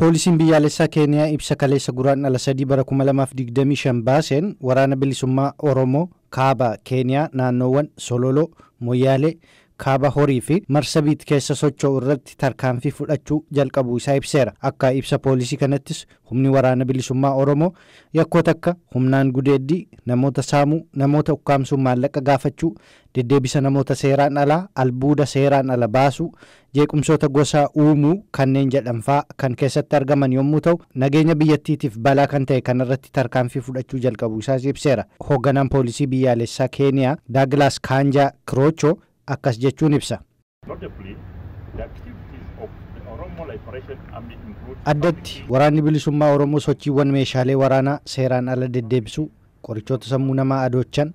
Poolisiin biyyaalessaa Keeniyaa ibsa kaleessa guraandhala 3 bara 2025 baaseen waraana bilisummaa Oromoo kaaba Keeniyaa naannoowwan Sololo, Moyaalee, kaaba horii fi Marsabiit keessa socho'u irratti tarkaanfii fudhachuu jalqabuu isaa ibseera. Akka ibsa poolisii kanattis humni waraana bilisummaa Oromoo yakkoota akka humnaan gudeeddii, namoota saamuu, namoota ukkaamsuu, maallaqa gaafachuu, deddeebisa namoota seeraan alaa, albuuda seeraan ala baasuu, jeequmsoota gosaa uumuu kanneen jedhanfaa kan keessatti argaman yommuu ta'u, nageenya biyyattiitiif balaa kan ta'e kanarratti tarkaanfii fudhachuu jalqabuu isaa ibseera. Hoogganaan poolisii biyyaalessaa Keeniyaa Douglas Kanja Kirocho akkas jechuun ibsa. Addatti waraanni bilisummaa Oromoo sochiiwwan meeshaalee waraanaa seeraan ala deddeebisuu, qorichoota sammuu namaa adoochan,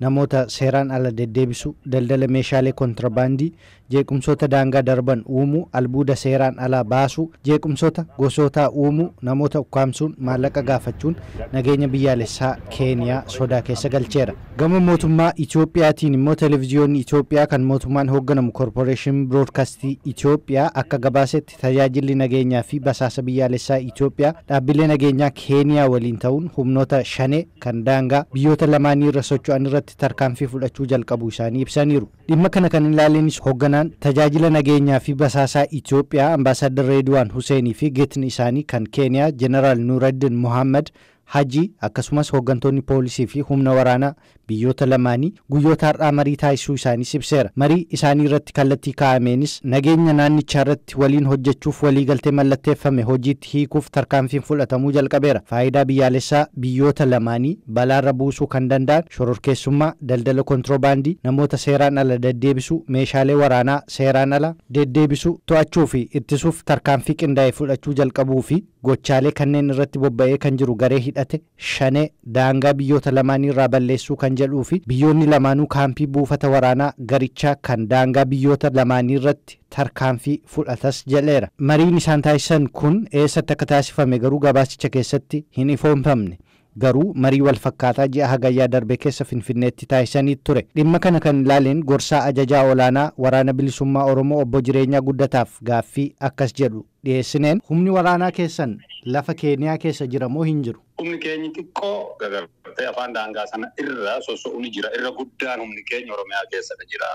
namoota seeraan ala deddeebisuu, daldala meeshaalee kontrabaandii, jeequmsoota daangaa darban uumuu, albuuda seeraan ala baasuu, jeequmsoota gosootaa uumuu, namoota ukkaamsuun, maallaqa gaafachuun nageenya biyyaalessaa Keeniyaa sodaa keessa galcheera. Gama mootummaa Itoophiyaatiin immoo televiziyoonni Itoophiyaa kan mootummaan hoogganamu Corporation Broadcasting Itoophiyaa akka gabaasetti tajaajilli nageenyaa fi basaasa biyyaalessaa Itoophiyaa dhaabbilee nageenyaa Keeniyaa waliin ta'uun humnoota shanee kan daangaa biyyoota lamaanii irra socho'an irratti tarkaanfii fudhachuu jalqabuu isaanii ibsaniiru. Dhimma kana kan ilaaleenis hoogganaan tajaajila nageenyaa fi basaasaa Itoophiyaa Ambaasaadar Reedwaan Huseenii fi geetni isaanii kan Keeniyaa Jeneraal Nuureddin Mohammad Haji akkasumas hooggantoonni poolisii fi humna waraanaa biyyoota lamaanii guyyoota har'aa marii taasisuu isaanii ibseera. Marii isaanii irratti kallattii kaa'ameenis nageenya naannichaa irratti waliin hojjechuuf waliigaltee mallatteeffame hojiitti hiikuuf tarkaanfiin fudhatamuu jalqabeera. Faayidaa biyyaalessaa biyyoota lamaanii balaarra buusuu kan danda'an shororkeessummaa, daldala kontiroobaandii, namoota seeraan ala deddeebisuu, meeshaalee waraanaa seeraan ala deddeebisuu to'achuu fi ittisuuf tarkaanfii qindaa'e fudhachuu jalqabuu fi gochaalee kanneen irratti bobba'ee kan jiru garee hidhate shanee daangaa biyyoota lamaanii irraa balleessuu kan jedhuu fi biyyoonni lamaanuu kaampii buufata waraanaa garichaa kan daangaa biyyoota lamaanii irratti tarkaanfii fudhatas jedheera. Mariin isaan taasisan kun eessatti akka taasifame garuu gabaasicha keessatti hin ifoomfamne. Garuu marii wal fakkaataa ji'a hagayyaa darbe keessa Finfinneetti taasisanii ture. Dhimma kana kan ilaaleen gorsaa ajajaa olaanaa waraana bilisummaa Oromoo obbo Jireenyaa Guddataaf gaaffii akkas jedhu dhiyeessineen humni waraanaa keessan lafa Keeniyaa keessa jira moo hin jiru? Humni keenya xiqqoo gagartee afaan daangaa sana irra soso'uun jira. Irra guddaan humni keenya Oromiyaa keessa jira.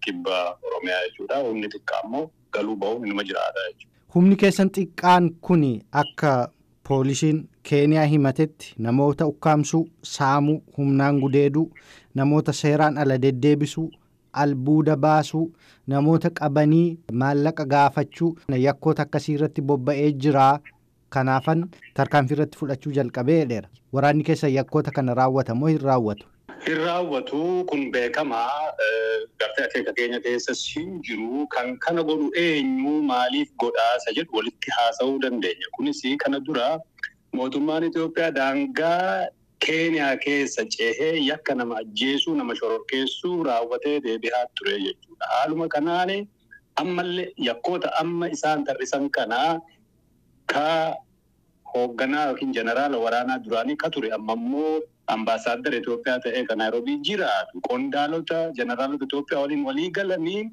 Kibba Oromiyaa jechuudha. Humni xiqqaa immoo galuu bahuun inuma jiraata jechuudha. Humni keessan xiqqaan kuni akka poolisiin Keeniyaa himatetti namoota ukkaamsuu, saamuu, humnaan gudeeduu, namoota seeraan ala deddeebisuu, albuuda baasuu, namoota qabanii maallaqa gaafachuu yakkoota akkasii irratti bobba'ee jira. Kanaafan tarkaanfii irratti fudhachuu jalqabeera. Waraanni keessa yakkoota kana raawwata moo hin raawwatu? Hin raawwatu kun beekamaa gartee akeeka keenya keessas hin jiru. Kan kana godhu eenyu maaliif godhaasa jedhu walitti haasa'uu dandeenya. Kunis kana dura mootummaan Itoophiyaa daangaa Keeniyaa keessa ceehee yakka nama ajjeesuu, nama shororkeessuu raawwatee deebi'aa ture jechuudha. Haaluma kanaan ammallee yakkoota amma isaan tarrisan kanaa ka hoogganaa yookiin jeneraala waraanaa duraanii ka ture amma immoo ambaasaadara Itoophiyaa ta'ee kan Naayiroobii jiraatu qondaalota jeneraalota Itoophiyaa waliin walii galanii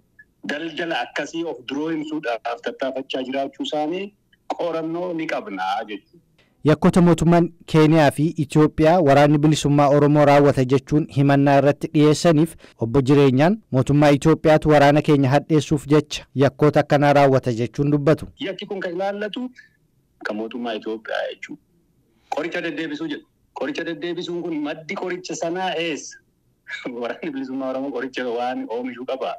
daldala akkasii of duroo himsuudhaaf tattaafachaa jiraachuu isaanii qorannoo ni qabnaa jechuudha. Yakkoota mootummaan Keeniyaa fi Itoophiyaa waraanni bilisummaa Oromoo raawwata jechuun himannaa irratti dhiyeessaniif obbo Jireenyaan mootummaa Itoophiyaatu waraana keenya hadheessuuf jecha yakkoota akkanaa raawwata jechuun dubbatu. Yakki kun kan ilaallatu kan mootummaa Itoophiyaa jechuudha. Qoricha deddeebisuu jedhu. Qoricha deddeebisuun kun maddi qoricha sanaa eessa? Waraanni bilisummaa Oromoo qoricha waan oomishuu qaba.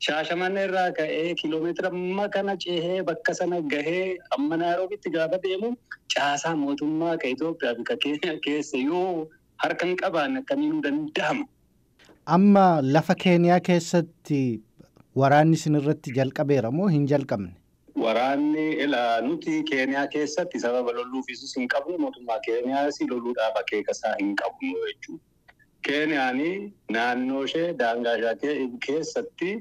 Shaashamannee irraa ka'ee kiiloomeetira kana ceehee bakka sana gahee amma Naayiroobiitti gaafa deemu caasaa mootummaa ka Itoophiyaa fi ka Keeniyaa keessa yoo harka hin qabaanne akkamiin danda'ama? Amma lafa Keeniyaa keessatti waraanni isin irratti jalqabeera moo hin jalqabne? Waraanni nuti Keeniyaa keessatti sababa lolluufis hin qabnu mootummaa Keeniyaas lolluudhaaf akeeka isaa hin qabnu jechuudha. Keeniyaan naannoo ishee daangaa ishee keessatti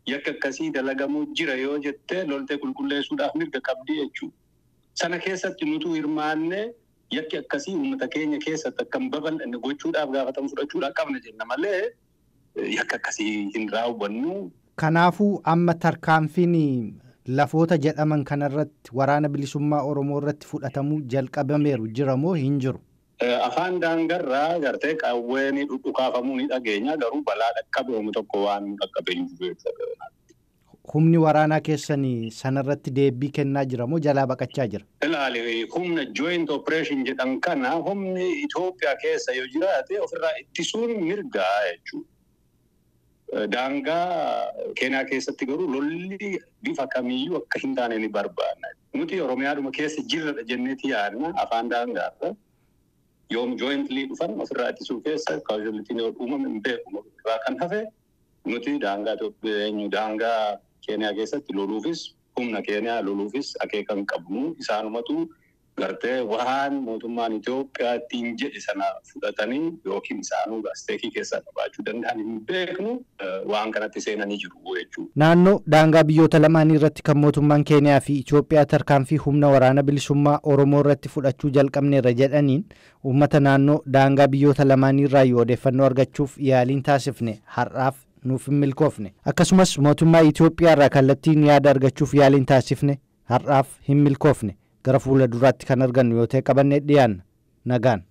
yakka akkasii dalagamuu jira yoo jettee loltee qulqulleessuudhaaf mirga qabdi jechuudha. Sana keessatti nutu hirmaanne yakki akkasii uummata keenya keessatti akkam babal'anne gochuudhaaf gaafatamu fudhachuudhaaf qabna jenna malee yakka akkasii hin raawwannu. Kanaafuu amma tarkaanfiin lafoota jedhaman kanarratti waraana bilisummaa Oromoo irratti fudhatamuu jalqabameeru jira moo hin jiru? Afaan daangarraa gartee qawween dhudhukaafamuu ni dhageenya garuu balaa dhaqqabeemu tokko waan dhaqqabee hin jiru. Humni waraanaa keessanii sanarratti deebii kennaa jira moo jalaa baqachaa jira? Ilaali humna joint operation jedhan kana humni Itoophiyaa keessa yoo jiraate ofirraa ittisuun mirgaa jechuudha. Daangaa Keenyaa keessatti garuu lolli bifa kamiyyuu akka hin taane ni barbaanna. Nuti Oromiyaadhuma keessa jirra jenneeti yaadna afaan daangaarra. Yoom jointly dhufan ofirraa ittisuu keessa kaawulitiin uumame hin beeku irraa kan hafe nuti daangaa Keenyaa keessatti loluufis humna Keenyaa loluufis akeekan qabnu isaanumatu gartee waan mootummaan Itoophiyaa ittiin jedhe sana fudhatanii yookiin isaanuu gasteekii keessaa qabaachuu danda'an hin beeknu waan kanatti seenanii jiru jechuudha. Naannoo daangaa biyyoota lamaanii irratti kan mootummaan Keenyaa fi Itoophiyaa tarkaanfii humna waraana bilisummaa Oromoo irratti fudhachuu jalqabneerra jedhaniin uummata naannoo daangaa biyyoota lamaanii irraa yoo odeeffannoo argachuuf yaaliin taasifne har'aaf nuuf hin milkoofne. Akkasumas mootummaa Itoophiyaa irraa kallattiin yaada argachuuf yaaliin taasifne har'aaf hin milkoofne. Gara fuula duraatti kan argannu yoo ta'e qabannee dhiyaanna nagaan.